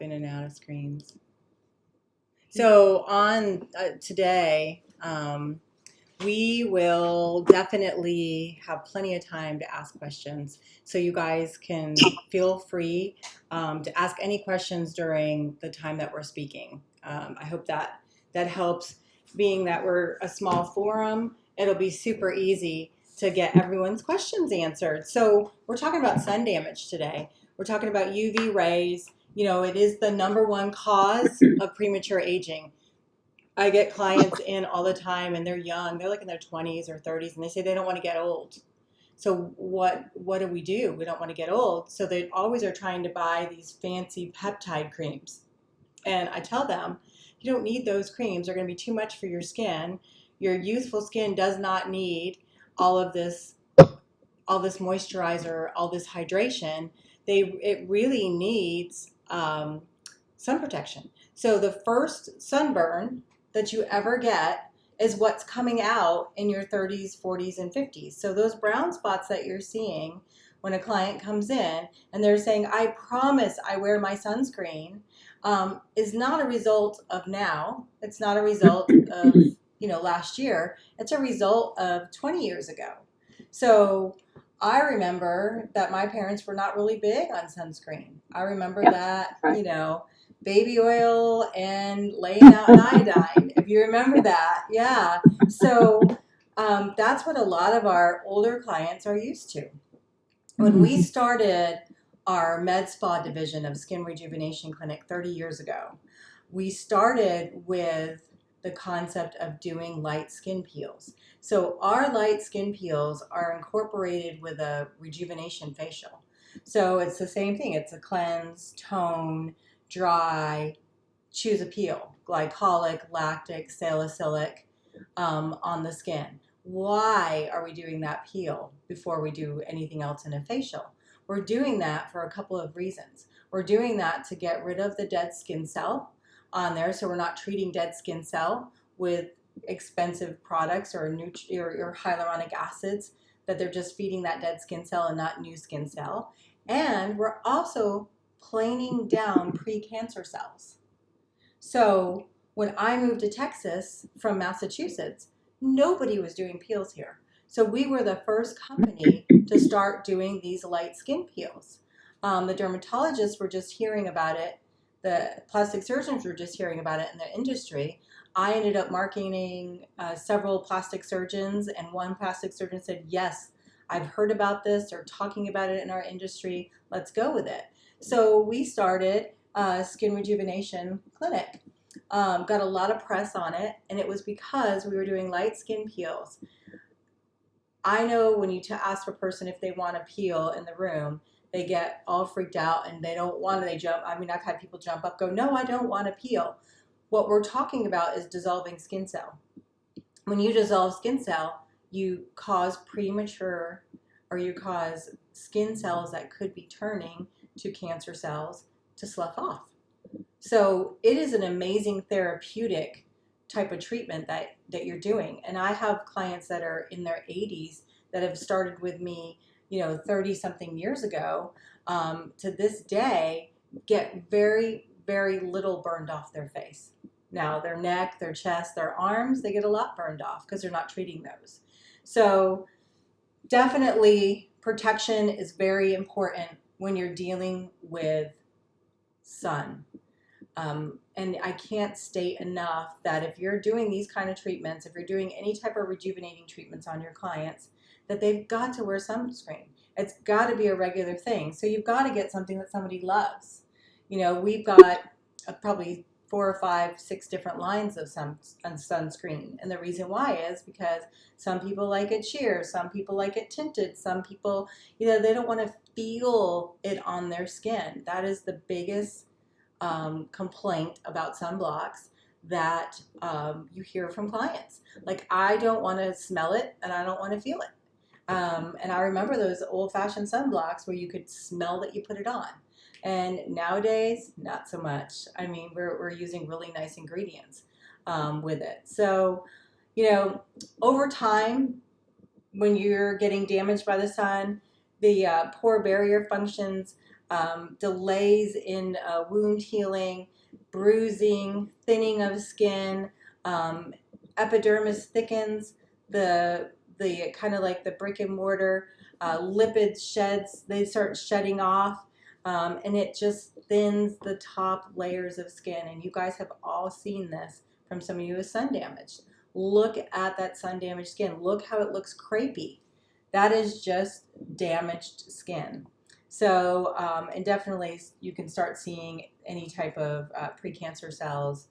pop in and out of screens. So on today, we will definitely have plenty of time to ask questions. So you guys can feel free to ask any questions during the time that we're speaking. I hope that helps. Being that we're a small forum, it'll be super easy to get everyone's questions answered. So we're talking about sun damage today. We're talking about UV rays. You know, it is the #1 cause of premature aging. I get clients in all the time and they're young. They're like in their 20s or 30s and they say they don't want to get old. So what do? We don't want to get old. So they always are trying to buy these fancy peptide creams. And I tell them, you don't need those creams. They're going to be too much for your skin. Your youthful skin does not need all this moisturizer, all this hydration. It really needs sun protection. So the first sunburn that you ever get is what's coming out in your 30s, 40s, and 50s. So those brown spots that you're seeing when a client comes in and they're saying, I promise I wear my sunscreen, is not a result of now. It's not a result of last year. It's a result of 20 years ago. So I remember that my parents were not really big on sunscreen. I remember that, baby oil and laying out an iodine, if you remember that. Yeah. So that's what a lot of our older clients are used to. When we started our med spa division of Skin Rejuvenation Clinic 30 years ago, we started with the concept of doing light skin peels. So our light skin peels are incorporated with a rejuvenation facial. So it's the same thing. It's a cleanse, tone, dry, choose a peel, glycolic, lactic, salicylic on the skin. Why are we doing that peel before we do anything else in a facial? We're doing that for a couple of reasons. We're doing that to get rid of the dead skin cell on there, so we're not treating dead skin cell with expensive products or hyaluronic acids, that they're just feeding that dead skin cell and not new skin cell. And we're also planing down pre-cancer cells. So when I moved to Texas from Massachusetts, nobody was doing peels here. So we were the first company to start doing these light skin peels. The dermatologists were just hearing about it. The plastic surgeons were just hearing about it in the industry. I ended up marketing several plastic surgeons, and one plastic surgeon said, yes, I've heard about this. They're talking about it in our industry. Let's go with it. So we started Skin Rejuvenation Clinic. Got a lot of press on it, and it was because we were doing light skin peels. I know when you ask a person if they want a peel in the room, they get all freaked out and they don't want to, they jump. I mean, I've had people jump up, go, no, I don't want a peel. What we're talking about is dissolving skin cell. When you dissolve skin cell, you cause premature, or you cause skin cells that could be turning to cancer cells to slough off. So it is an amazing therapeutic type of treatment that you're doing. And I have clients that are in their 80s that have started with me, 30 something years ago, to this day, get very, very little burned off their face. Now their neck, their chest, their arms, they get a lot burned off because they're not treating those. So definitely protection is very important when you're dealing with sun. And I can't state enough that if you're doing these kind of treatments, if you're doing any type of rejuvenating treatments on your clients, that they've got to wear sunscreen. It's got to be a regular thing. So you've got to get something that somebody loves. We've got probably 4 or 5, 6 different lines of sunscreen. And the reason why is because some people like it sheer, some people like it tinted, some people, they don't want to feel it on their skin. That is the biggest complaint about sunblocks that you hear from clients. Like, I don't want to smell it and I don't want to feel it. And I remember those old-fashioned sunblocks where you could smell that you put it on. And nowadays, not so much. I mean, we're using really nice ingredients with it. So, over time, when you're getting damaged by the sun, the pore barrier functions delays in wound healing, bruising, thinning of skin, epidermis thickens, the kind of like the brick and mortar, lipid sheds, they start shedding off, and it just thins the top layers of skin. And you guys have all seen this from some of you with sun damage. Look at that sun damaged skin. Look how it looks crepey. That is just damaged skin. So, and definitely you can start seeing any type of precancer cells,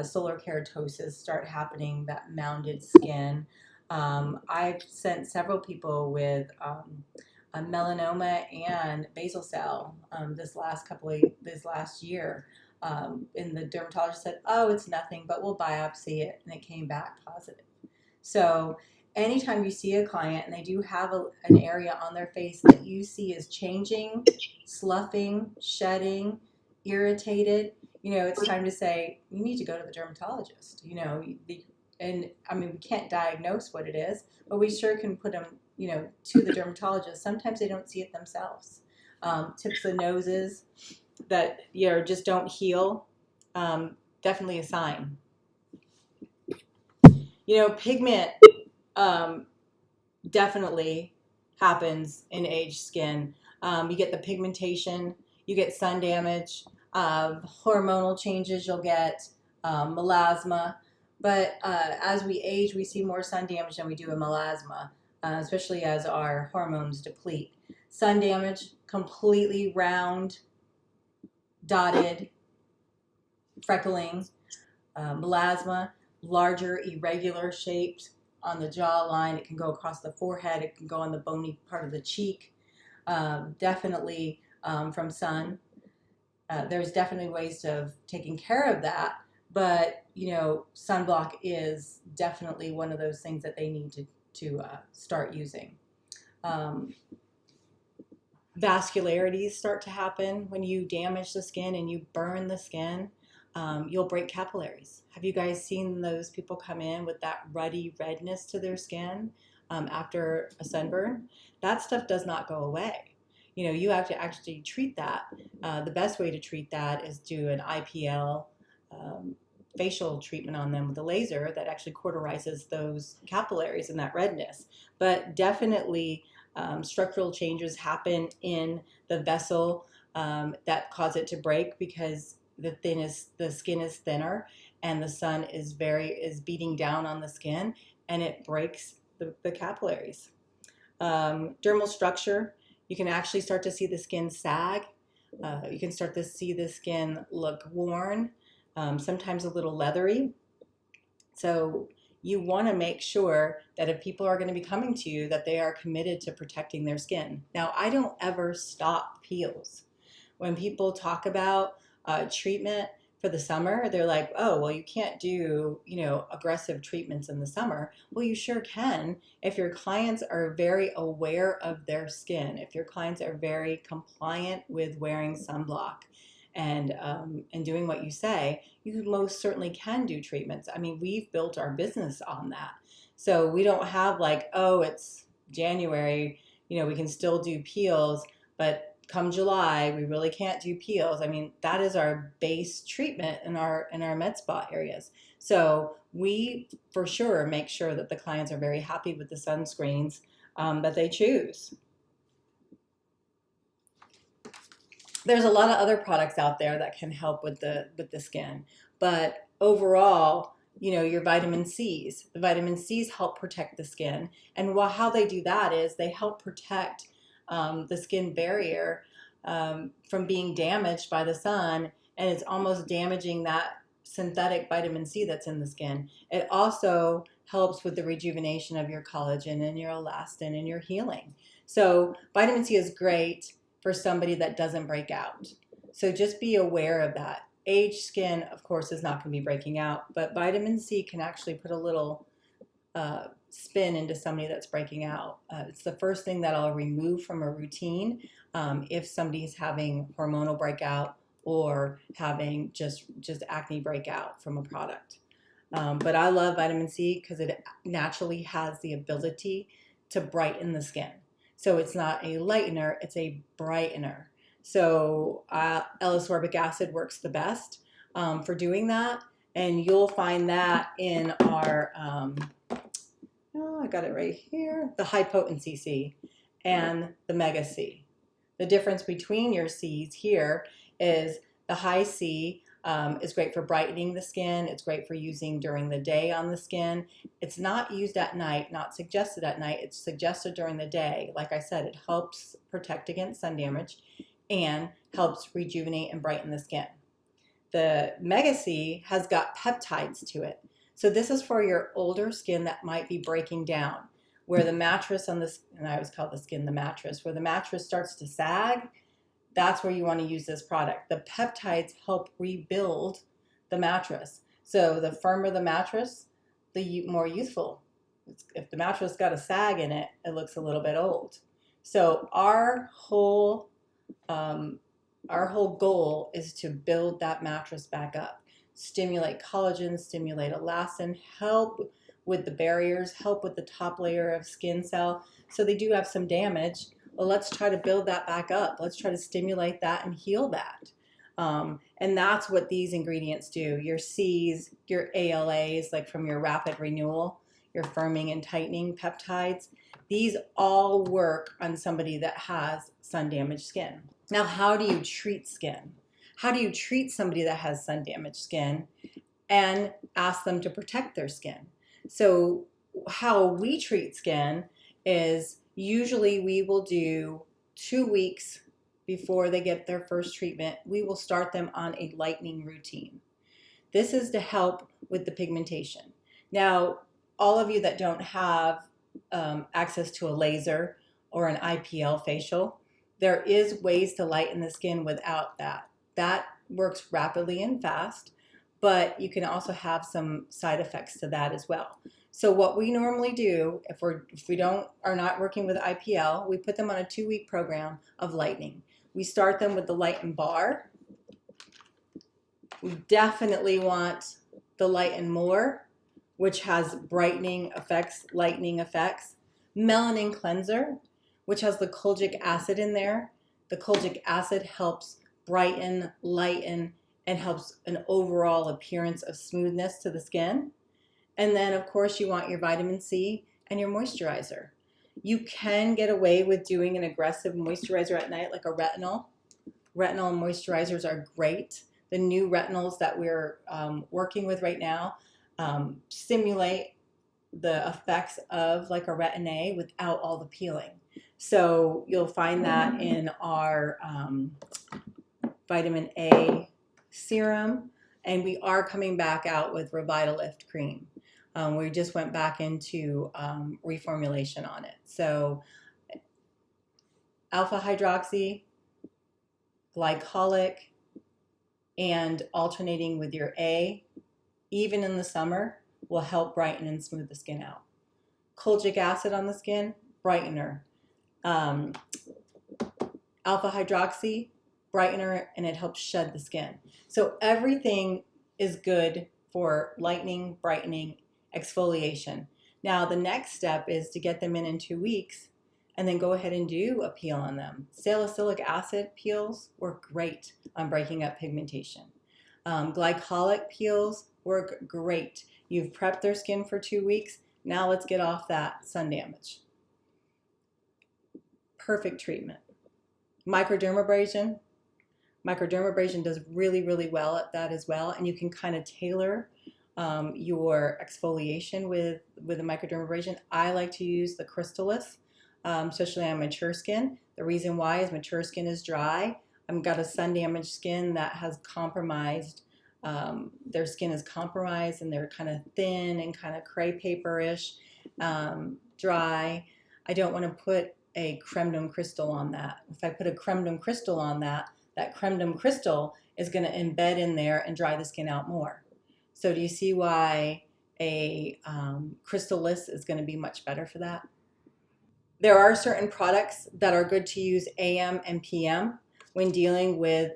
solar keratosis start happening, that mounded skin. I've sent several people with a melanoma and basal cell this last year. And the dermatologist said, oh, it's nothing, but we'll biopsy it. And it came back positive. So anytime you see a client and they do have an area on their face that you see is changing, sloughing, shedding, irritated, it's time to say, you need to go to the dermatologist. And I mean, we can't diagnose what it is, but we sure can put them, to the dermatologist. Sometimes they don't see it themselves. Tips of noses that just don't heal, definitely a sign. Pigment definitely happens in aged skin. You get the pigmentation, you get sun damage, hormonal changes, you'll get melasma. But as we age, we see more sun damage than we do in melasma, especially as our hormones deplete. Sun damage, completely round, dotted, freckling. Melasma, larger, irregular shapes on the jawline. It can go across the forehead. It can go on the bony part of the cheek. Definitely from sun. There's definitely ways of taking care of that, but sunblock is definitely one of those things that they need to start using. Vascularities start to happen when you damage the skin and you burn the skin. You'll break capillaries. Have you guys seen those people come in with that ruddy redness to their skin after a sunburn? That stuff does not go away. You have to actually treat that. The best way to treat that is do an IPL facial treatment on them with a laser that actually cauterizes those capillaries and that redness. But definitely structural changes happen in the vessel that cause it to break because the skin is thinner and the sun is beating down on the skin and it breaks the capillaries. Dermal structure, you can actually start to see the skin sag. You can start to see the skin look worn, sometimes a little leathery. So you want to make sure that if people are going to be coming to you, that they are committed to protecting their skin. Now, I don't ever stop peels. When people talk about treatment for the summer, they're like, oh, well, you can't do, aggressive treatments in the summer. Well, you sure can if your clients are very aware of their skin, if your clients are very compliant with wearing sunblock and doing what you say, you most certainly can do treatments. I mean, we've built our business on that. So we don't have like, oh, it's January, we can still do peels, but come July, we really can't do peels. I mean, that is our base treatment in our med spa areas. So we for sure make sure that the clients are very happy with the sunscreens that they choose. There's a lot of other products out there that can help with the skin, but overall, your vitamin C's. The vitamin C's help protect the skin, and how they do that is they help protect the skin barrier from being damaged by the sun, and it's almost damaging that synthetic vitamin C that's in the skin. It also helps with the rejuvenation of your collagen and your elastin and your healing. So vitamin C is great for somebody that doesn't break out. So just be aware of that. Aged skin, of course, is not going to be breaking out, but vitamin C can actually put a little spin into somebody that's breaking out. It's the first thing that I'll remove from a routine if somebody's having hormonal breakout or having just acne breakout from a product. But I love vitamin C because it naturally has the ability to brighten the skin. So it's not a lightener, it's a brightener. So L-ascorbic acid works the best for doing that. And you'll find that in our, I got it right here, the high potency C and the mega C. The difference between your C's here is the high C is great for brightening the skin. It's great for using during the day on the skin. It's not used at night, not suggested at night. It's suggested during the day. Like I said, it helps protect against sun damage and helps rejuvenate and brighten the skin. The Mega C has got peptides to it. So this is for your older skin that might be breaking down, where the mattress on this, and I always call the skin the mattress, where the mattress starts to sag. That's where you want to use this product. The peptides help rebuild the mattress. So the firmer the mattress, the more youthful. If the mattress got a sag in it, it looks a little bit old. So our whole goal is to build that mattress back up, stimulate collagen, stimulate elastin, help with the barriers, help with the top layer of skin cell. So they do have some damage. Well, let's try to build that back up. Let's try to stimulate that and heal that. And that's what these ingredients do. Your C's, your ALAs, like from your rapid renewal, your firming and tightening peptides, these all work on somebody that has sun-damaged skin. Now, how do you treat skin? How do you treat somebody that has sun-damaged skin and ask them to protect their skin? So how we treat skin is usually we will do 2 weeks before they get their first treatment. We will start them on a lightening routine. This is to help with the pigmentation. Now, all of you that don't have access to a laser or an IPL facial, there is ways to lighten the skin without that. That works rapidly and fast, but you can also have some side effects to that as well. So what we normally do, if we are not working with IPL, we put them on a 2-week program of lightening. We start them with the Lighten Bar. We definitely want the Lighten More, which has brightening effects, lightening effects. Melanin Cleanser, which has the kojic acid in there. The kojic acid helps brighten, lighten, and helps an overall appearance of smoothness to the skin. And then, of course, you want your vitamin C and your moisturizer. You can get away with doing an aggressive moisturizer at night, like a retinol. Retinol moisturizers are great. The new retinols that we're working with right now simulate the effects of like a Retin-A without all the peeling. So you'll find that in our vitamin A serum, and we are coming back out with Revitalift cream. We just went back into reformulation on it. So alpha hydroxy, glycolic, and alternating with your A, even in the summer, will help brighten and smooth the skin out. Kojic acid on the skin, brightener. Alpha hydroxy, brightener, and it helps shed the skin. So everything is good for lightening, brightening, exfoliation. Now the next step is to get them in 2 weeks and then go ahead and do a peel on them. Salicylic acid peels work great on breaking up pigmentation. Glycolic peels work great. You've prepped their skin for 2 weeks. Now let's get off that sun damage. Perfect treatment. Microdermabrasion. Microdermabrasion does really, really well at that as well, and you can kind of tailor your exfoliation with a microdermabrasion. I like to use the Crystallis, especially on mature skin. The reason why is mature skin is dry. I've got a sun-damaged skin that has compromised. Their skin is compromised and they're kind of thin and kind of cray paper-ish, dry. I don't want to put a creme de crystal on that. If I put a creme de crystal on that, that creme de crystal is going to embed in there and dry the skin out more. So do you see why a Crystallis is going to be much better for that? There are certain products that are good to use AM and PM when dealing with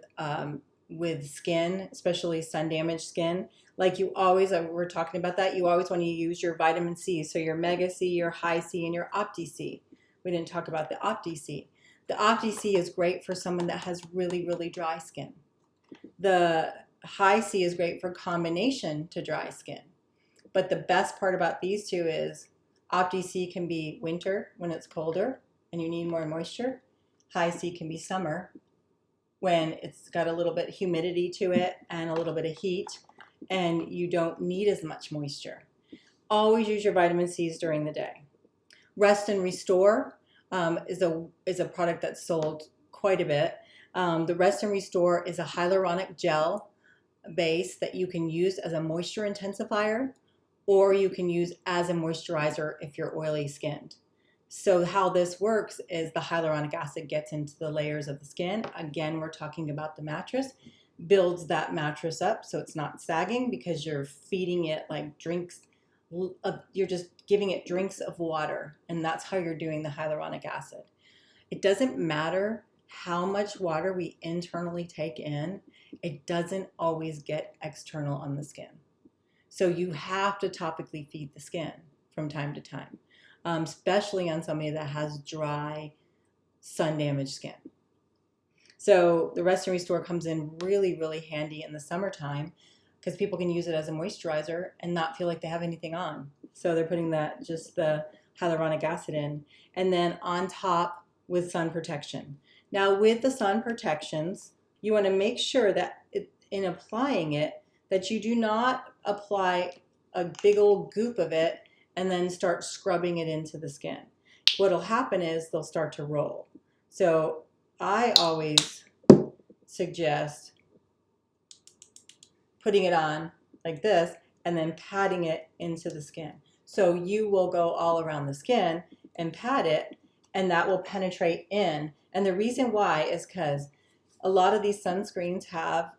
skin, especially sun-damaged skin. Like you always, we're talking about that, you always want to use your vitamin C. So your Mega C, your High C, and your Opti C. We didn't talk about the Opti C. The Opti-C is great for someone that has really, really dry skin. The High C is great for combination to dry skin. But the best part about these two is Opti-C can be winter when it's colder and you need more moisture. High C can be summer when it's got a little bit of humidity to it and a little bit of heat and you don't need as much moisture. Always use your vitamin C's during the day. Rest and Restore is a product that's sold quite a bit. The Rest and Restore is a hyaluronic gel base that you can use as a moisture intensifier, or you can use as a moisturizer if you're oily skinned. So how this works is the hyaluronic acid gets into the layers of the skin. Again, we're talking about the mattress, builds that mattress up so it's not sagging because you're feeding it like drinks. You're just giving it drinks of water, and that's how you're doing the hyaluronic acid. It doesn't matter how much water we internally take in, it doesn't always get external on the skin. So you have to topically feed the skin from time to time, especially on somebody that has dry, sun-damaged skin. So the Rest and Restore comes in really, really handy in the summertime because people can use it as a moisturizer and not feel like they have anything on. So they're putting just the hyaluronic acid in. And then on top with sun protection. Now with the sun protections, you want to make sure that in applying it, that you do not apply a big old goop of it and then start scrubbing it into the skin. What'll happen is they'll start to roll. So I always suggest putting it on like this and then patting it into the skin. So you will go all around the skin and pat it, and that will penetrate in. And the reason why is because a lot of these sunscreens have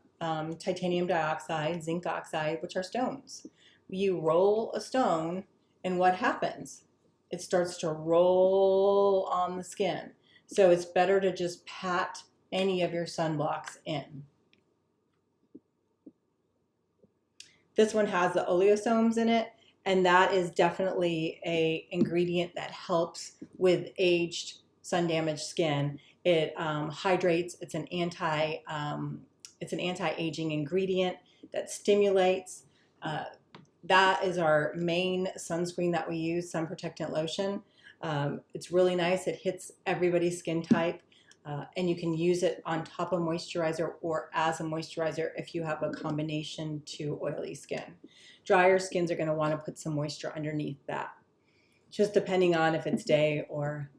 titanium dioxide, zinc oxide, which are stones. You roll a stone, and what happens? It starts to roll on the skin. So it's better to just pat any of your sunblocks in. This one has the oleosomes in it, and that is definitely an ingredient that helps with aged, sun-damaged skin. It hydrates. It's an anti-aging ingredient that stimulates. That is our main sunscreen that we use, sun protectant lotion. It's really nice. It hits everybody's skin type, and you can use it on top of moisturizer or as a moisturizer if you have a combination to oily skin. Drier skins are going to want to put some moisture underneath that, just depending on if it's day or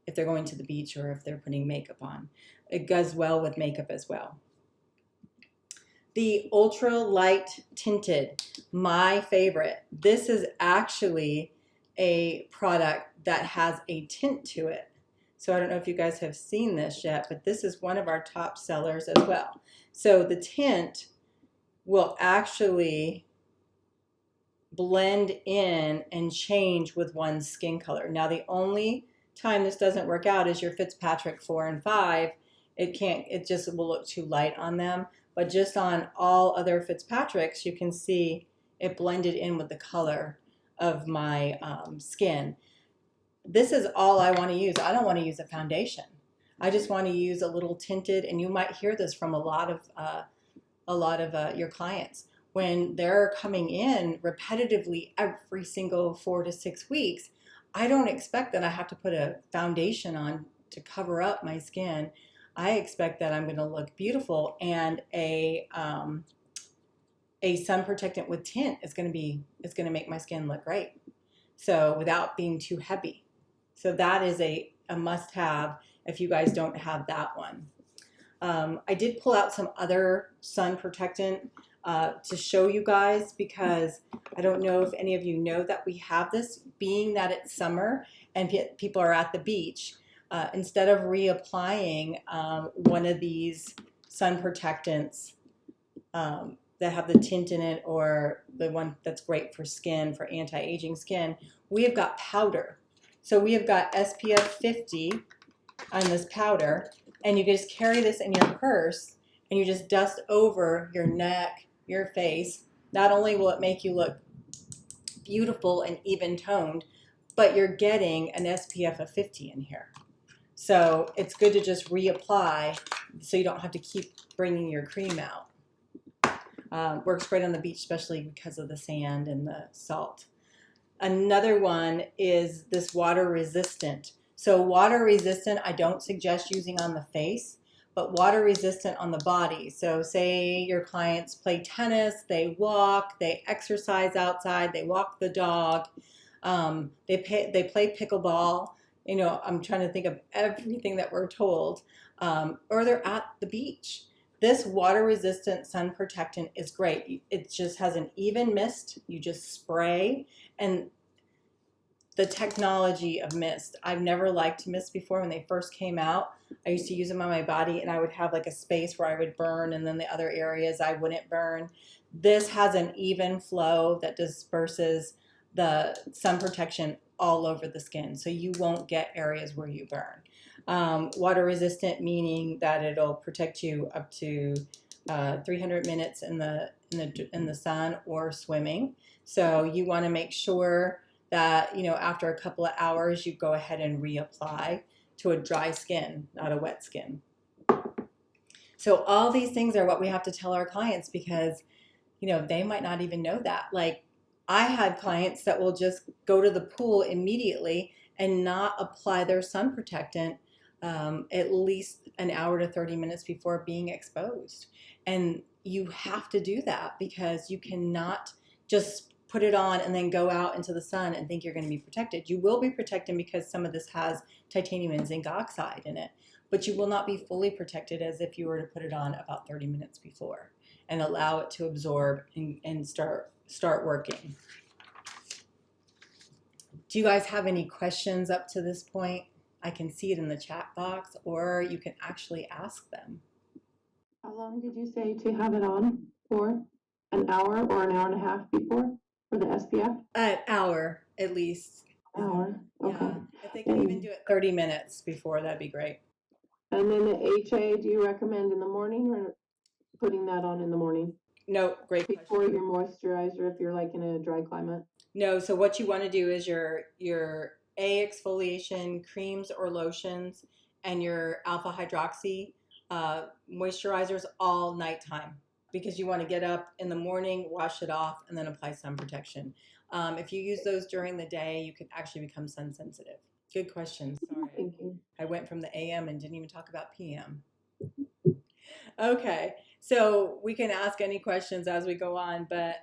if they're going to the beach or if they're putting makeup on. It goes well with makeup as well. The Ultra Light Tinted, my favorite. This is actually a product that has a tint to it. So I don't know if you guys have seen this yet, but this is one of our top sellers as well. So the tint will actually blend in and change with one's skin color. Now the only time this doesn't work out is your Fitzpatrick 4 and 5. It just will look too light on them. But just on all other Fitzpatricks, you can see it blended in with the color of my skin. This is all I want to use. I don't want to use a foundation. I just want to use a little tinted, and you might hear this from a lot of your clients. When they're coming in repetitively every single 4 to 6 weeks, I don't expect that I have to put a foundation on to cover up my skin. I expect that I'm going to look beautiful, and a sun protectant with tint is going to make my skin look great. So without being too heavy. So that is a must-have if you guys don't have that one. I did pull out some other sun protectant to show you guys, because I don't know if any of you know that we have this, being that it's summer and people are at the beach. Instead of reapplying one of these sun protectants that have the tint in it, or the one that's great for skin, for anti-aging skin, we have got powder. So we have got SPF 50 on this powder, and you just carry this in your purse and you just dust over your neck, your face. Not only will it make you look beautiful and even toned, but you're getting an SPF of 50 in here. So it's good to just reapply so you don't have to keep bringing your cream out. Works great on the beach, especially because of the sand and the salt. Another one is this water resistant. So water resistant, I don't suggest using on the face, but water resistant on the body. So say your clients play tennis, they walk, they exercise outside, they walk the dog, they play pickleball. You know, I'm trying to think of everything that we're told, or they're at the beach. This water resistant sun protectant is great. It just has an even mist. You just spray, and the technology of mist. I've never liked mist before. When they first came out, I used to use them on my body, and I would have like a space where I would burn, and then the other areas I wouldn't burn. This has an even flow that disperses the sun protection all over the skin, so you won't get areas where you burn. Water resistant meaning that it'll protect you up to 300 minutes in the sun or swimming. So you want to make sure that, you know, after a couple of hours you go ahead and reapply to a dry skin, not a wet skin. So all these things are what we have to tell our clients, because, you know, they might not even know that. Like, I had clients that will just go to the pool immediately and not apply their sun protectant at least an hour to 30 minutes before being exposed. And you have to do that, because you cannot just put it on and then go out into the sun and think you're going to be protected. You will be protected because some of this has titanium and zinc oxide in it, but you will not be fully protected as if you were to put it on about 30 minutes before and allow it to absorb and start working. Do you guys have any questions up to this point? I can see it in the chat box, or you can actually ask them. How long did you say to have it on for? An hour or an hour and a half before for the SPF? An hour at least. An hour. Okay. Yeah. If they can even do it 30 minutes before, that'd be great. And then the HA, do you recommend in the morning or putting that on in the morning? No, great question. Before your moisturizer if you're like in a dry climate? No, so what you want to do is your exfoliation creams or lotions and your alpha hydroxy moisturizers all nighttime, because you want to get up in the morning, wash it off, and then apply sun protection. If you use those during the day, you can actually become sun sensitive. Good question. Sorry. Thank you. I went from the AM and didn't even talk about PM. Okay, so we can ask any questions as we go on, but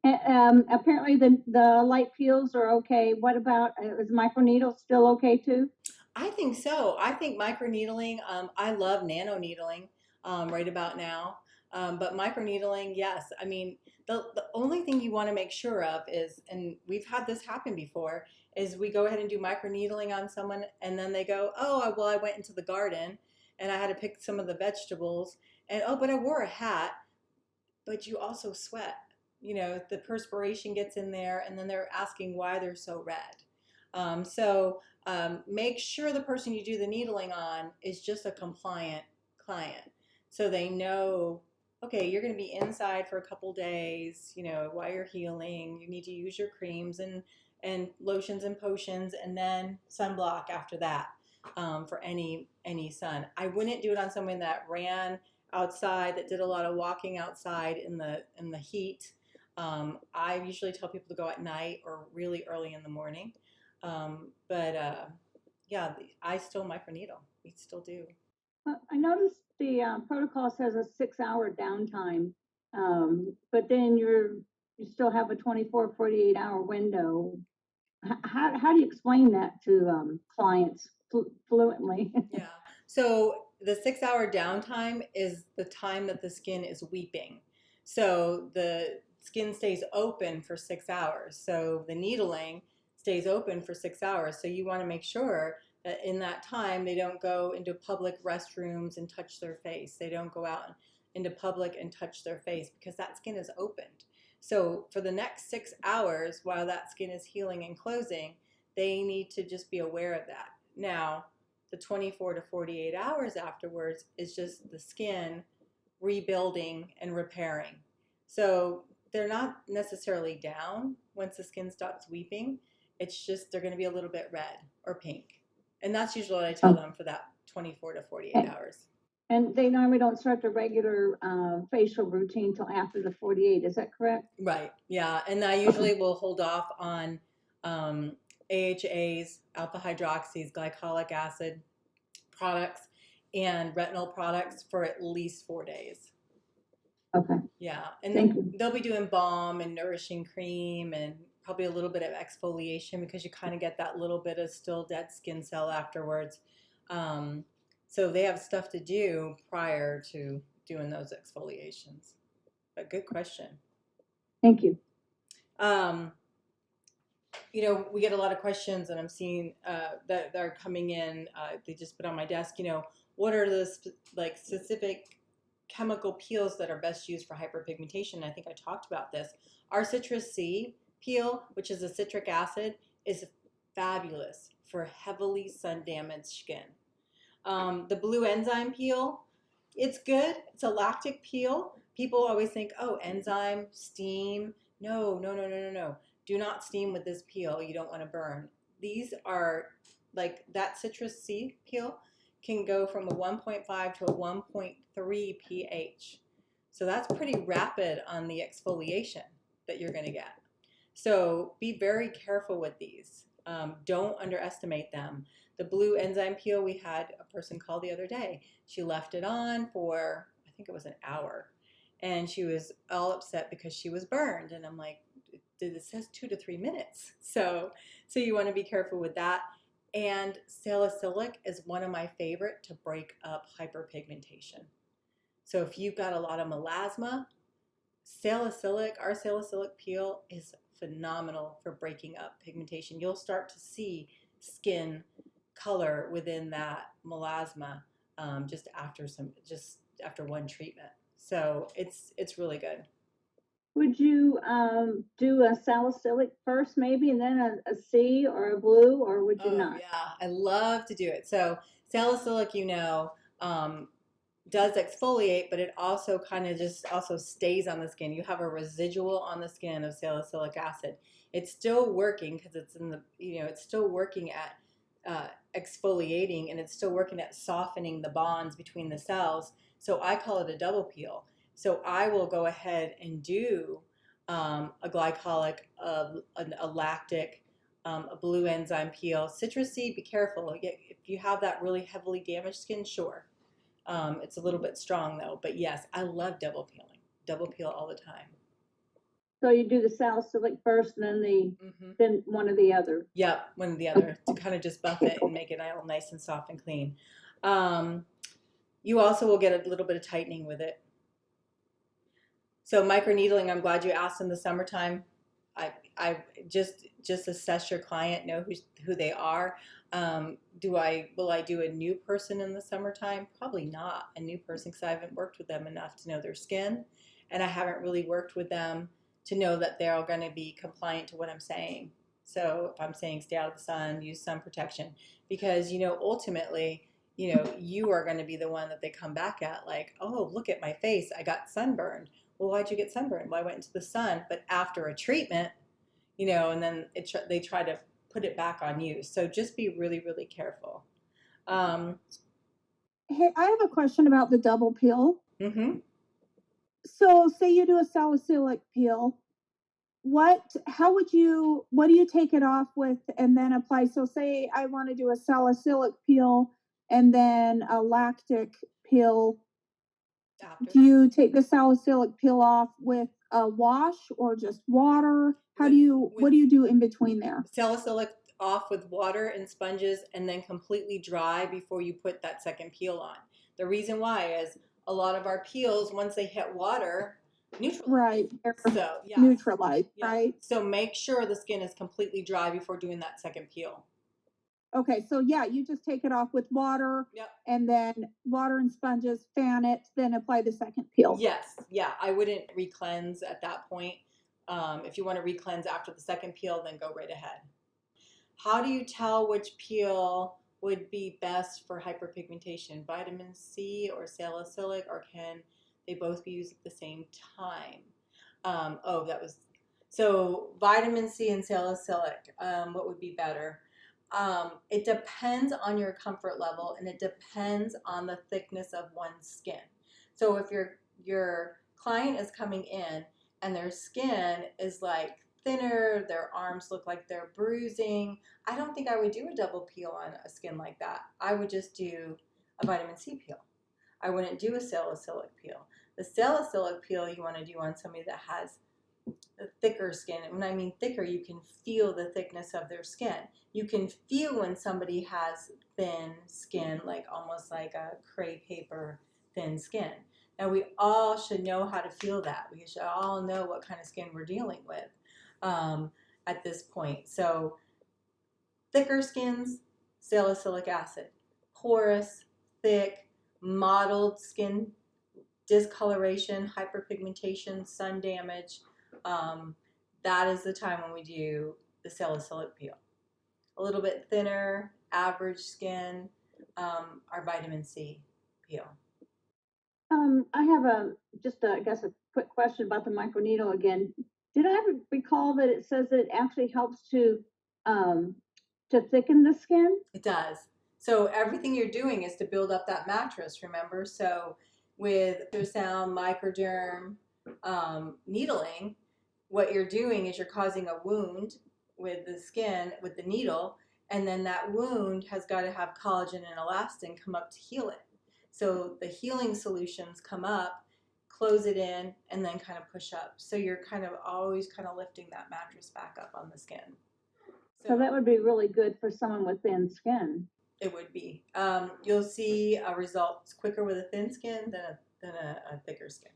apparently the light peels are okay. What about, is microneedle still okay too? I think so. I think microneedling, I love nano needling right about now. But microneedling, yes. I mean, the only thing you want to make sure of is, and we've had this happen before, is we go ahead and do microneedling on someone, and then they go, oh, well, I went into the garden and I had to pick some of the vegetables, and oh, but I wore a hat, but you also sweat. You know, the perspiration gets in there, and then they're asking why they're so red. Make sure the person you do the needling on is just a compliant client, so they know, okay, you're going to be inside for a couple days, you know, while you're healing. You need to use your creams and lotions and potions, and then sunblock after that for any sun. I wouldn't do it on someone that ran outside, that did a lot of walking outside in the heat. I usually tell people to go at night or really early in the morning. Yeah, I still microneedle. We still do. I noticed the protocol says a 6-hour downtime, but then you still have a 24, 48-hour window. How do you explain that to clients fluently? Yeah. So the 6-hour downtime is the time that the skin is weeping. So the skin stays open for 6 hours. So the needling stays open for 6 hours. So you want to make sure that in that time they don't go into public restrooms and touch their face. They don't go out into public and touch their face, because that skin is opened. So for the next 6 hours, while that skin is healing and closing, they need to just be aware of that. Now, the 24 to 48 hours afterwards is just the skin rebuilding and repairing. So they're not necessarily down once the skin stops weeping. It's just they're going to be a little bit red or pink. And that's usually what I tell them for that 24 to 48 hours. And they normally don't start the regular facial routine till after the 48. Is that correct? Right. Yeah. And I usually will hold off on AHAs, alpha hydroxys, glycolic acid products, and retinol products for at least 4 days. Okay. Yeah. And Thank then you. they'll be doing balm and nourishing cream and probably a little bit of exfoliation because you kind of get that little bit of still dead skin cell afterwards. So they have stuff to do prior to doing those exfoliations. But good question. Thank you. You know, we get a lot of questions, and I'm seeing that are coming in. They just put on my desk. You know, what are the specific chemical peels that are best used for hyperpigmentation? I think I talked about this. Our citrus C peel, which is a citric acid, is fabulous for heavily sun damaged skin. The blue enzyme peel, it's good. It's a lactic peel. People always think, oh, enzyme, steam. No, no, no, no, no, no. Do not steam with this peel. You don't want to burn. These are like that citrus C peel can go from a 1.5 to a 1.3 pH. So that's pretty rapid on the exfoliation that you're going to get. So be very careful with these. Don't underestimate them. The blue enzyme peel, we had a person call the other day. She left it on for, I think it was an hour. And she was all upset because she was burned. And I'm like, it says 2 to 3 minutes. So you want to be careful with that. And salicylic is one of my favorite to break up hyperpigmentation. So if you've got a lot of melasma, our salicylic peel is phenomenal for breaking up pigmentation. You'll start to see skin color within that melasma just after one treatment. So it's really good. Would you do a salicylic first, maybe, and then a C or a blue, or would you not? Yeah, I love to do it. So salicylic, does exfoliate, but it also kind of just also stays on the skin. You have a residual on the skin of salicylic acid. It's still working because it's it's still working at exfoliating, and it's still working at softening the bonds between the cells. So I call it a double peel. So I will go ahead and do a glycolic, a lactic, a blue enzyme peel. Citrus C, be careful. If you have that really heavily damaged skin, sure. It's a little bit strong though, but yes, I love double peeling. Double peel all the time. So you do the salicylic first, and then then one or the other. Yep, one or the other to kind of just buff it and make it all nice and soft and clean. You also will get a little bit of tightening with it. So microneedling, I'm glad you asked in the summertime. I just assess your client, know who they are. Will I do a new person in the summertime? Probably not a new person because I haven't worked with them enough to know their skin, and I haven't really worked with them to know that they're all going to be compliant to what I'm saying. So if I'm saying stay out of the sun, use sun protection, because ultimately, you are going to be the one that they come back at like, oh, look at my face, I got sunburned. Well, why'd you get sunburned? Well, I went into the sun, but after a treatment, and then they try to put it back on you. So just be really, really careful. Hey, I have a question about the double peel. Mm-hmm. So say you do a salicylic peel. What do you take it off with and then apply? So say I want to do a salicylic peel and then a lactic peel. After. Do you take the salicylic peel off with a wash or just water? What do you do in between there? Salicylic off with water and sponges and then completely dry before you put that second peel on. The reason why is a lot of our peels, once they hit water, neutralize. Right. So yeah. Neutralize, Yeah. right? So make sure the skin is completely dry before doing that second peel. Okay, so yeah, you just take it off with water. Yep. And then water and sponges, fan it, then apply the second peel. Yes, yeah, I wouldn't re-cleanse at that point. If you want to re-cleanse after the second peel, then go right ahead. How do you tell which peel would be best for hyperpigmentation? Vitamin C or salicylic, or can they both be used at the same time? So vitamin C and salicylic, what would be better? It depends on your comfort level, and it depends on the thickness of one's skin. So if your client is coming in and their skin is like thinner, their arms look like they're bruising, I don't think I would do a double peel on a skin like that. I would just do a vitamin C peel. I wouldn't do a salicylic peel. The salicylic peel you want to do on somebody that has a thicker skin. And when I mean thicker, you can feel the thickness of their skin. You can feel when somebody has thin skin, like almost like a crepe paper thin skin. Now, we all should know how to feel that. We should all know what kind of skin we're dealing with at this point. So thicker skins, salicylic acid. Porous, thick, mottled skin, discoloration, hyperpigmentation, sun damage, that is the time when we do the salicylic peel. A little bit thinner, average skin, our vitamin C peel. I have I guess a quick question about the microneedle again. Did I recall that it says that it actually helps to thicken the skin? It does. So everything you're doing is to build up that mattress, remember? So with ultrasound, microderm, needling, what you're doing is you're causing a wound with the skin, with the needle, and then that wound has got to have collagen and elastin come up to heal it. So the healing solutions come up, close it in, and then kind of push up. So you're kind of always kind of lifting that mattress back up on the skin. So that would be really good for someone with thin skin. It would be. You'll see results quicker with a thin skin than a thicker skin.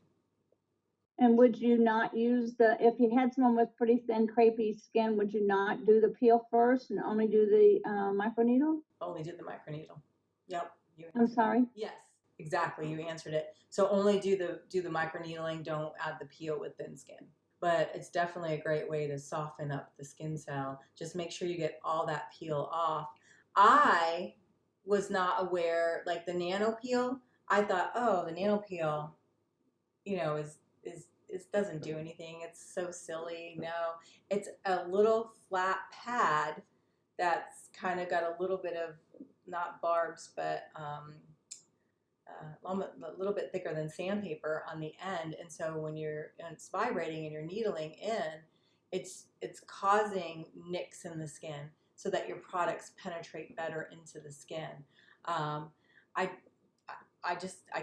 And would you not use if you had someone with pretty thin, crepey skin, would you not do the peel first and only do the microneedle? Only did the microneedle. Yep. I'm sorry? Yes, exactly. You answered it. So only do the microneedling. Don't add the peel with thin skin. But it's definitely a great way to soften up the skin cell. Just make sure you get all that peel off. I was not aware, like the nano peel, I thought, oh, the nano peel, is doesn't do anything. It's so silly. No, it's a little flat pad that's kind of got a little bit of, not barbs, but a little bit thicker than sandpaper on the end. And so when it's vibrating and you're needling in, it's causing nicks in the skin so that your products penetrate better into the skin. I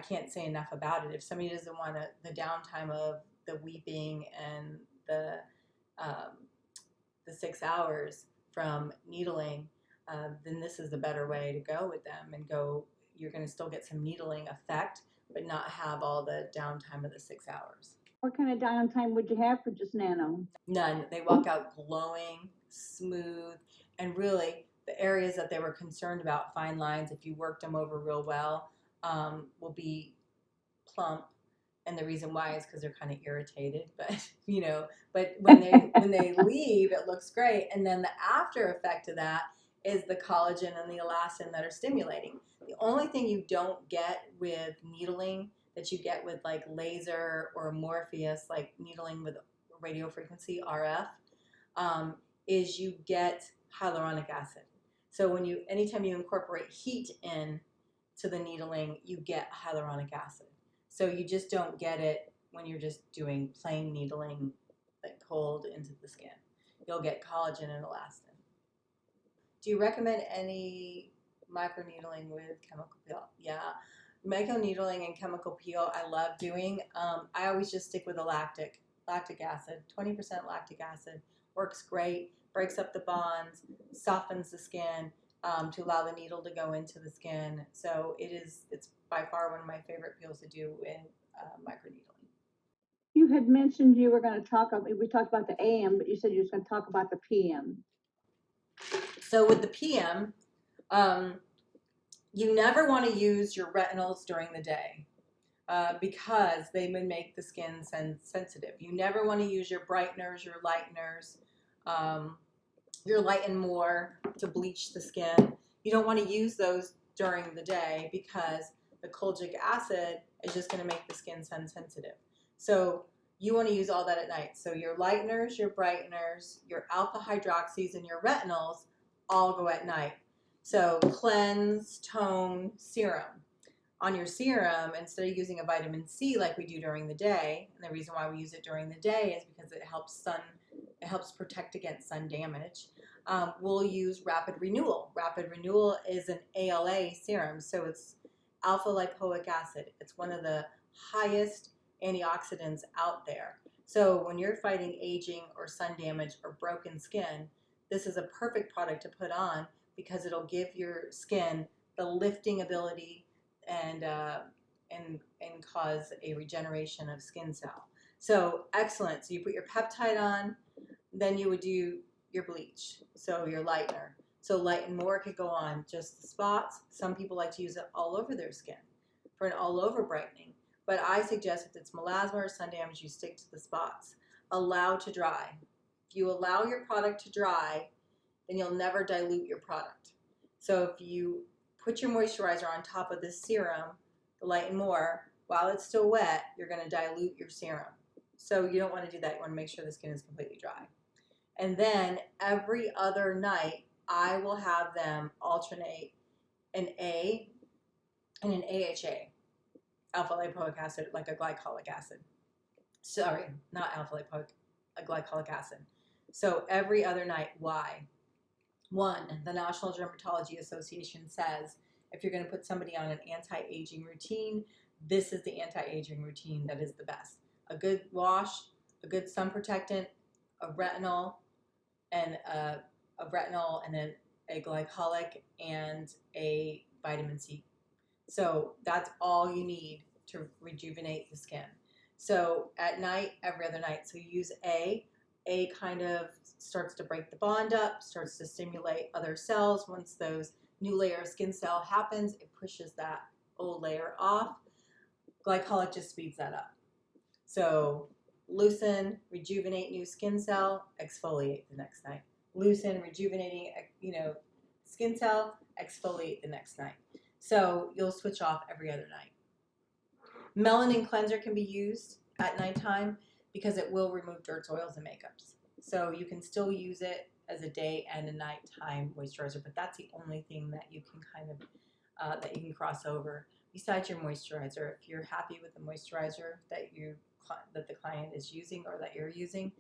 can't say enough about it. If somebody doesn't want the downtime of the weeping and the 6 hours from needling, then this is the better way to go with them and go. You're going to still get some needling effect, but not have all the downtime of the 6 hours. What kind of downtime would you have for just nano? None. They walk out glowing, smooth, and really the areas that they were concerned about, fine lines, if you worked them over real well, will be plump. And the reason why is because they're kind of irritated, but but when they leave, it looks great. And then the after effect of that is the collagen and the elastin that are stimulating. The only thing you don't get with needling that you get with like laser or Morpheus, like needling with radio frequency RF, is you get hyaluronic acid. So anytime you incorporate heat in to the needling, you get hyaluronic acid. So you just don't get it when you're just doing plain needling, like cold into the skin. You'll get collagen and elastin. Do you recommend any microneedling with chemical peel? Yeah, microneedling and chemical peel I love doing. I always just stick with the lactic acid. 20% lactic acid works great, breaks up the bonds, softens the skin to allow the needle to go into the skin. So it's by far one of my favorite peels to do in microneedling. You had mentioned you were going to we talked about the AM, but you said you were going to talk about the PM. So with the PM, you never want to use your retinols during the day because they would make the skin sensitive. You never want to use your brighteners, your lighteners, your Lighten More to bleach the skin. You don't want to use those during the day because the kojic acid is just going to make the skin sensitive. So You want to use all that at night. So your lighteners, your brighteners, your alpha hydroxys, and your retinols all go at night. So cleanse, tone, serum. On your serum, instead of using a vitamin C like we do during the day, and the reason why we use it during the day is because it helps protect against sun damage. We'll use Rapid Renewal. Rapid Renewal is an ALA serum, so it's alpha lipoic acid. It's one of the highest antioxidants out there. So when you're fighting aging or sun damage or broken skin, this is a perfect product to put on because it'll give your skin the lifting ability and cause a regeneration of skin cell. So excellent. So you put your peptide on, then you would do your bleach, so your lightener. So lighten more could go on just the spots. Some people like to use it all over their skin for an all over brightening. But I suggest if it's melasma or sun damage, you stick to the spots. Allow to dry. If you allow your product to dry, then you'll never dilute your product. So if you put your moisturizer on top of this serum, the Lighten More, while it's still wet, you're going to dilute your serum. So you don't want to do that. You want to make sure the skin is completely dry. And then every other night, I will have them alternate an A and an AHA, alpha lipoic acid, like a glycolic acid. Sorry, not alpha lipoic, a glycolic acid. So every other night. Why? One, the National Dermatology Association says if you're going to put somebody on an anti-aging routine, this is the anti-aging routine that is the best. A good wash, a good sun protectant, a retinol, and then a glycolic and a vitamin C. So that's all you need to rejuvenate the skin. So at night, every other night. So you use A kind of starts to break the bond up, starts to stimulate other cells. Once those new layer of skin cell happens, it pushes that old layer off. Glycolic just speeds that up. So loosen, rejuvenate new skin cell, exfoliate the next night. Loosen, rejuvenating, skin cell, exfoliate the next night. So you'll switch off every other night. Melanin cleanser can be used at nighttime because it will remove dirt, oils, and makeups. So you can still use it as a day and a nighttime moisturizer, but that's the only thing that you can that you can cross over. Besides your moisturizer, if you're happy with the moisturizer that the client is using or that you're using,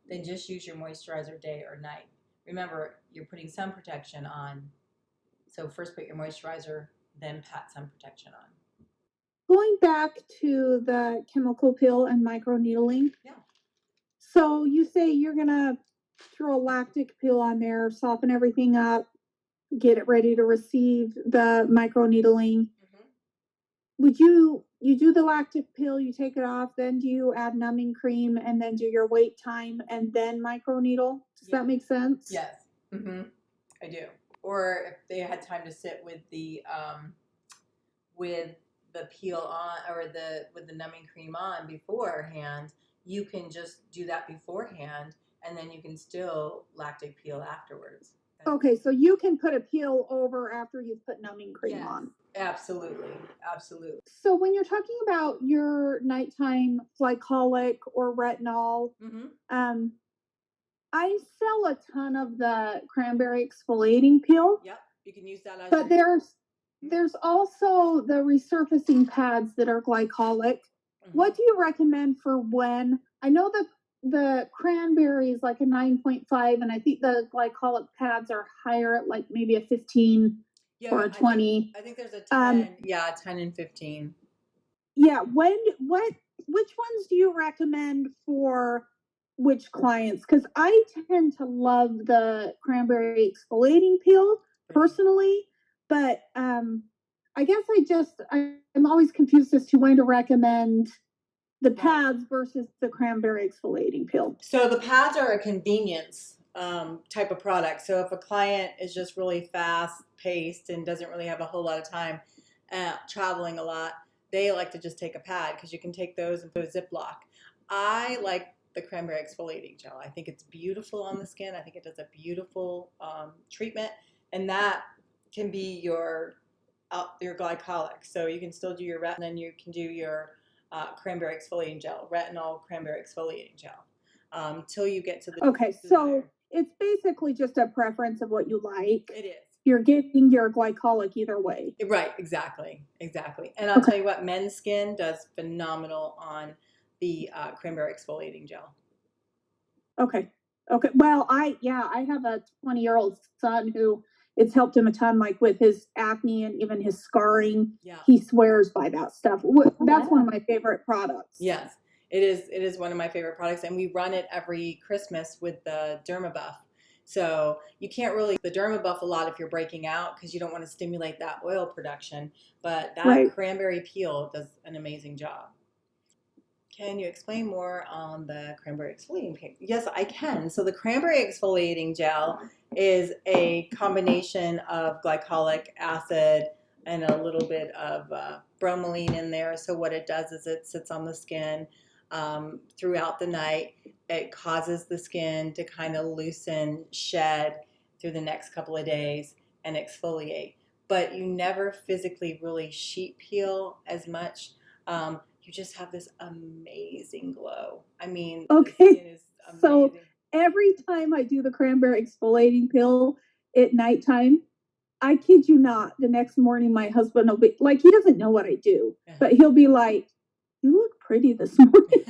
then just use your moisturizer day or night. Remember, you're putting sun protection on. So first put your moisturizer, then pat sun protection on. Going back to the chemical peel and microneedling. Yeah. So you say you're gonna throw a lactic peel on there, soften everything up, get it ready to receive the microneedling. Mm-hmm. Would you do the lactic peel, you take it off, then do you add numbing cream and then do your wait time and then microneedle? Does that make sense? Yes. Mm-hmm. I do. Or if they had time to sit with the peel on or with the numbing cream on beforehand, you can just do that beforehand, and then you can still lactic peel afterwards. Okay, so you can put a peel over after you've put numbing cream on. Absolutely. So when you're talking about your nighttime glycolic or retinol, I sell a ton of the cranberry exfoliating peel. Yep, you can use that as. But there's also the resurfacing pads that are glycolic. What do you recommend for when? I know the cranberry is like a 9.5, and I think the glycolic pads are higher at like maybe a 15 or a 20. I think there's a 10. 10 and 15. Yeah. Which ones do you recommend for which clients? Because I tend to love the cranberry exfoliating peel personally, but I guess I'm always confused as to when to recommend the pads versus the cranberry exfoliating peel. So the pads are a convenience type of product. So if a client is just really fast paced and doesn't really have a whole lot of time traveling a lot, they like to just take a pad because you can take those and put a Ziploc. I like the cranberry exfoliating gel. I think it's beautiful on the skin. I think it does a beautiful treatment, and that can be your glycolic. So you can still do your retin, and then you can do your cranberry exfoliating gel, retinol cranberry exfoliating gel, till you get to the Okay, so desire. it's basically just a preference of what you like. It is. You're getting your glycolic either way. Right, exactly. And I'll Okay. tell you what, men's skin does phenomenal on the cranberry exfoliating gel. Okay. Okay. Well, I have a 20-year-old son who it's helped him a ton, like with his acne and even his scarring. Yeah. He swears by that stuff. That's one of my favorite products. Yes, it is. It is one of my favorite products, and we run it every Christmas with the Dermabuff. So you can't really the Dermabuff a lot if you're breaking out because you don't want to stimulate that oil production. But that Right. cranberry peel does an amazing job. Can you explain more on the cranberry exfoliating gel? Yes, I can. So the cranberry exfoliating gel is a combination of glycolic acid and a little bit of bromelain in there. So what it does is it sits on the skin throughout the night. It causes the skin to kind of loosen, shed through the next couple of days and exfoliate. But you never physically really sheet peel as much. You just have this amazing glow. I mean, Okay. the skin is amazing. So every time I do the cranberry exfoliating pill at nighttime, I kid you not, the next morning my husband will be like, he doesn't know what I do, but he'll be like, "You look pretty this morning."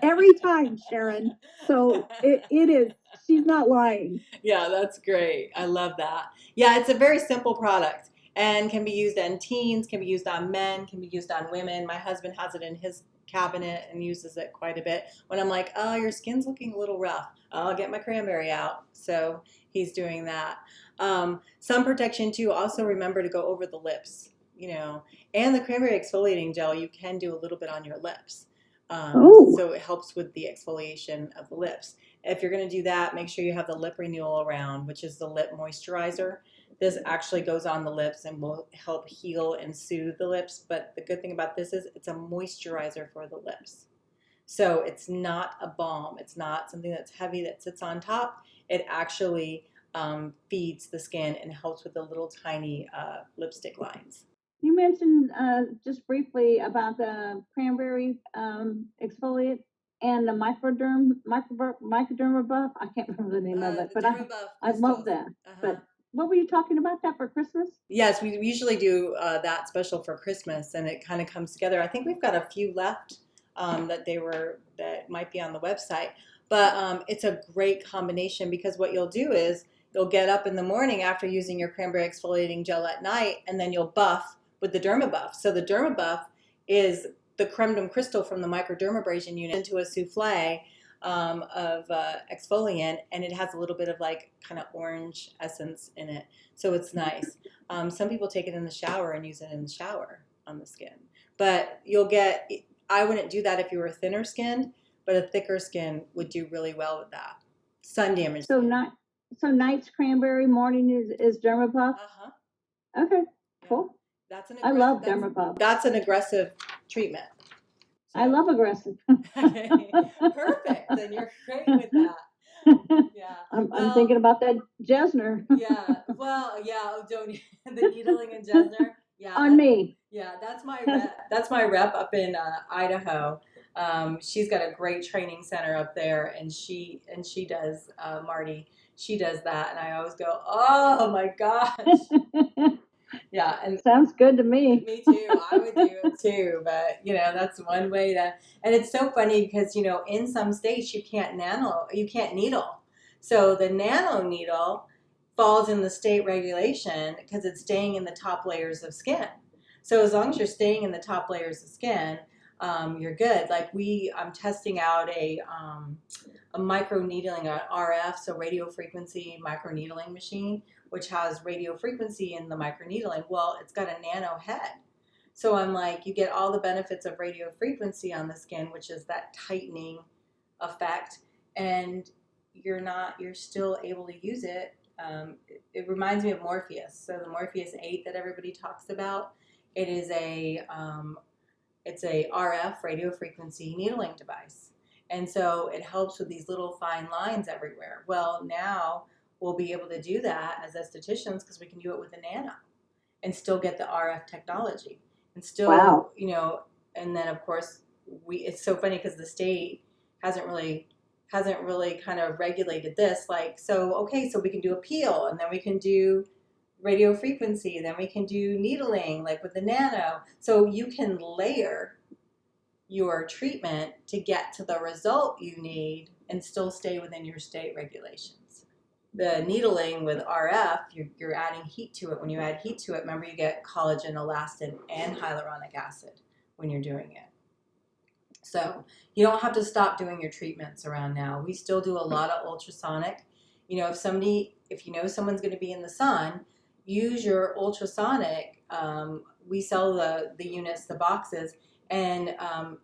Every time, Sharon. So it is, she's not lying. Yeah, that's great. I love that. Yeah, it's a very simple product and can be used on teens, can be used on men, can be used on women. My husband has it in his cabinet and uses it quite a bit. When I'm like, oh, your skin's looking a little rough, I'll get my cranberry out. So he's doing that. Sun protection too. Also remember to go over the lips, and the cranberry exfoliating gel, you can do a little bit on your lips. So it helps with the exfoliation of the lips. If you're going to do that, make sure you have the lip renewal around, which is the lip moisturizer. This actually goes on the lips and will help heal and soothe the lips. But the good thing about this is it's a moisturizer for the lips. So it's not a balm. It's not something that's heavy that sits on top. It actually feeds the skin and helps with the little tiny lipstick lines. You mentioned just briefly about the cranberry exfoliate and the microderma buff. I can't remember the name of it, but I love that. But what were you talking about that for Christmas? Yes, we usually do that special for Christmas, and it kind of comes together. I think we've got a few left that might be on the website, but it's a great combination because what you'll do is you'll get up in the morning after using your cranberry exfoliating gel at night, and then you'll buff with the Dermabuff. So the Dermabuff is the creme de crystal from the microdermabrasion unit into a souffle of exfoliant, and it has a little bit of like kind of orange essence in it. So it's nice. Some people take it in the shower and use it in the shower on the skin. But I wouldn't do that if you were thinner skinned, but a thicker skin would do really well with that. Sun damage. So night's cranberry, morning is Dermabuff? Okay, cool. I love Dermabuff. That's an aggressive treatment. So. I love aggressive. Okay. Perfect. Then you're great with that. Yeah. I'm thinking about that Jesner. Yeah. Well, yeah. Don't the needling and Jesner. Yeah. On me. Yeah, that's my rep. That's my rep up in Idaho. She's got a great training center up there, and she does Marty. She does that, and I always go, oh my gosh. Yeah, and sounds good to me. Me too. I would do it too, but that's one way to. And it's so funny because in some states you can't needle. So the nano needle falls in the state regulation because it's staying in the top layers of skin. So as long as you're staying in the top layers of skin, you're good. Like I'm testing out a micro needling, an RF, so radio frequency micro needling machine, which has radio frequency in the micro needling. Well, it's got a nano head. So I'm like, you get all the benefits of radio frequency on the skin, which is that tightening effect, and you're still able to use it. It reminds me of Morpheus. So the Morpheus 8 that everybody talks about, it is it's a RF radio frequency needling device. And so it helps with these little fine lines everywhere. Well, now we'll be able to do that as estheticians because we can do it with a nano and still get the RF technology and still, wow. And then of course it's so funny because the state hasn't really kind of regulated this. Like, so, okay, so we can do a peel, and then we can do radio frequency, then we can do needling, like with the nano. So you can layer your treatment to get to the result you need and still stay within your state regulations. The needling with RF, you're adding heat to it. When you add heat to it, remember, you get collagen, elastin, and hyaluronic acid when you're doing it. So you don't have to stop doing your treatments around now. We still do a lot of ultrasonic. You know, if you know someone's going to be in the sun, use your ultrasonic. We sell the units, the boxes, and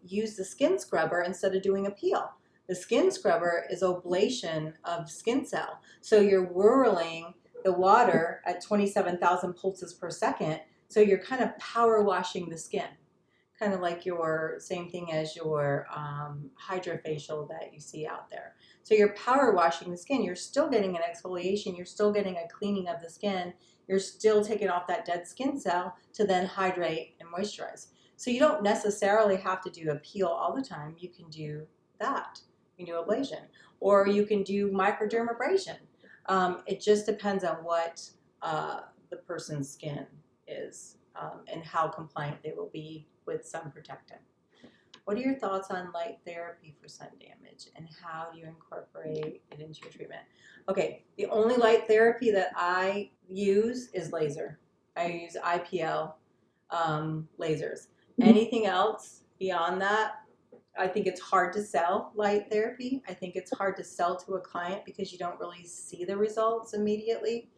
use the skin scrubber instead of doing a peel. The skin scrubber is ablation of skin cell. So you're whirling the water at 27,000 pulses per second. So you're kind of power washing the skin. Kind of like your same thing as your hydrofacial that you see out there. So you're power washing the skin. You're still getting an exfoliation. You're still getting a cleaning of the skin. You're still taking off that dead skin cell to then hydrate and moisturize. So you don't necessarily have to do a peel all the time. You can do that. You can do ablation, or you can do microdermabrasion. It just depends on what the person's skin is and how compliant they will be with sun protectant. What are your thoughts on light therapy for sun damage, and how do you incorporate it into your treatment? Okay, the only light therapy that I use is laser. I use IPL lasers. Anything else beyond that, I think it's hard to sell light therapy. I think it's hard to sell to a client because you don't really see the results immediately.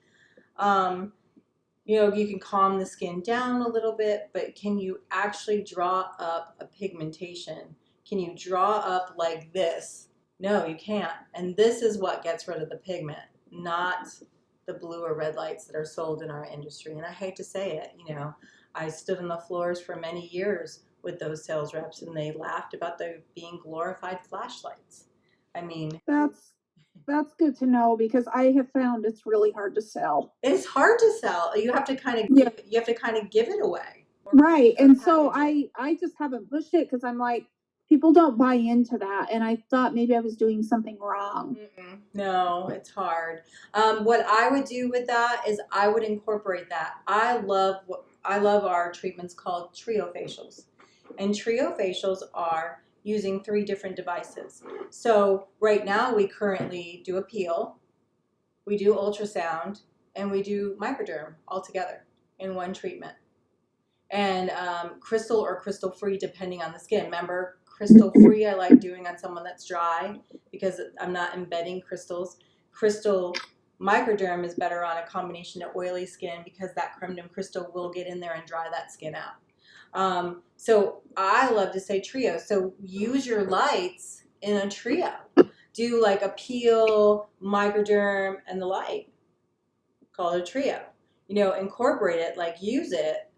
You know, you can calm the skin down a little bit, but can you actually draw up a pigmentation? Can you draw up like this? No, you can't. And this is what gets rid of the pigment, not the blue or red lights that are sold in our industry. And I hate to say it, you know, I stood on the floors for many years with those sales reps, and they laughed about them being glorified flashlights. I mean, That's good to know, because I have found it's really hard to sell. it's hard to sell. You have to kind of Yeah. you have to kind of give it away. Right. Or And so package it. I just haven't pushed it because I'm like, people don't buy into that. And I thought maybe I was doing something wrong. No, it's hard. What I would do with that is I would incorporate that. I love our treatments called trio facials, and trio facials are using 3 different devices. So right now we currently do a peel, we do ultrasound, and we do microderm all together in one treatment. And crystal or crystal free, depending on the skin. Remember, crystal free I like doing on someone that's dry because I'm not embedding crystals. Crystal microderm is better on a combination of oily skin because that creme de crystal will get in there and dry that skin out. So I love to say trio. So use your lights in a trio. Do like a peel, microderm, and the light. Call it a trio. You know, incorporate it, like use it,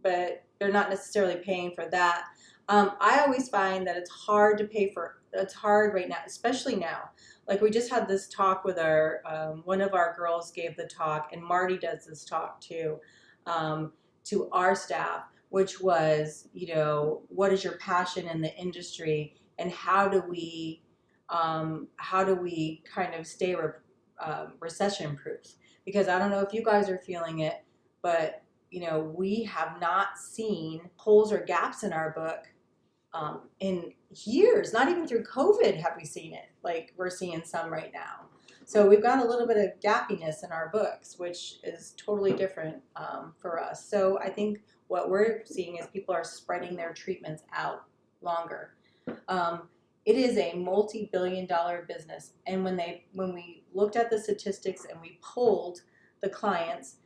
but they're not necessarily paying for that. I always find that it's hard to pay for. It's hard right now, especially now. Like we just had this talk with our one of our girls gave the talk, and Marty does this talk too, to our staff, which was, you know, what is your passion in the industry, and how do we kind of stay recession proof? Because I don't know if you guys are feeling it, but you know, we have not seen holes or gaps in our book in years. Not even through COVID have we seen it. Like we're seeing some right now. So we've got a little bit of gappiness in our books, which is totally different for us. So I think what we're seeing is people are spreading their treatments out longer. It is a multi-billion-dollar business. And when we looked at the statistics and we polled the clients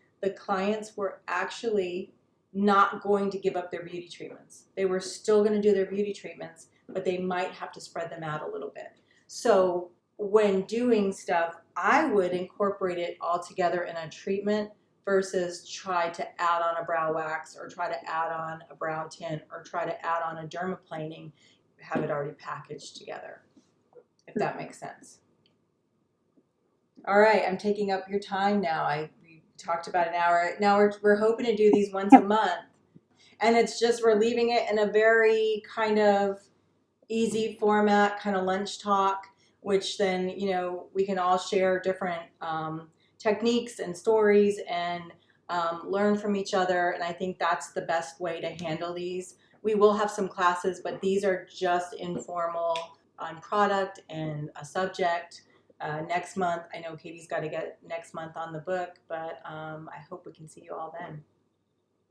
were actually not going to give up their beauty treatments. They were still going to do their beauty treatments, but they might have to spread them out a little bit. So when doing stuff, I would incorporate it all together in a treatment versus try to add on a brow wax or try to add on a brow tint or try to add on a dermaplaning, have it already packaged together, if that makes sense. All right, I'm taking up your time now. We talked about an hour. Now we're hoping to do these once a month. And it's just, we're leaving it in a very kind of easy format, kind of lunch talk, which then, you know, we can all share different techniques and stories and learn from each other. And I think that's the best way to handle these. We will have some classes, but these are just informal on product and a subject. Next month, I know Katie's got to get next month on the book, but I hope we can see you all then.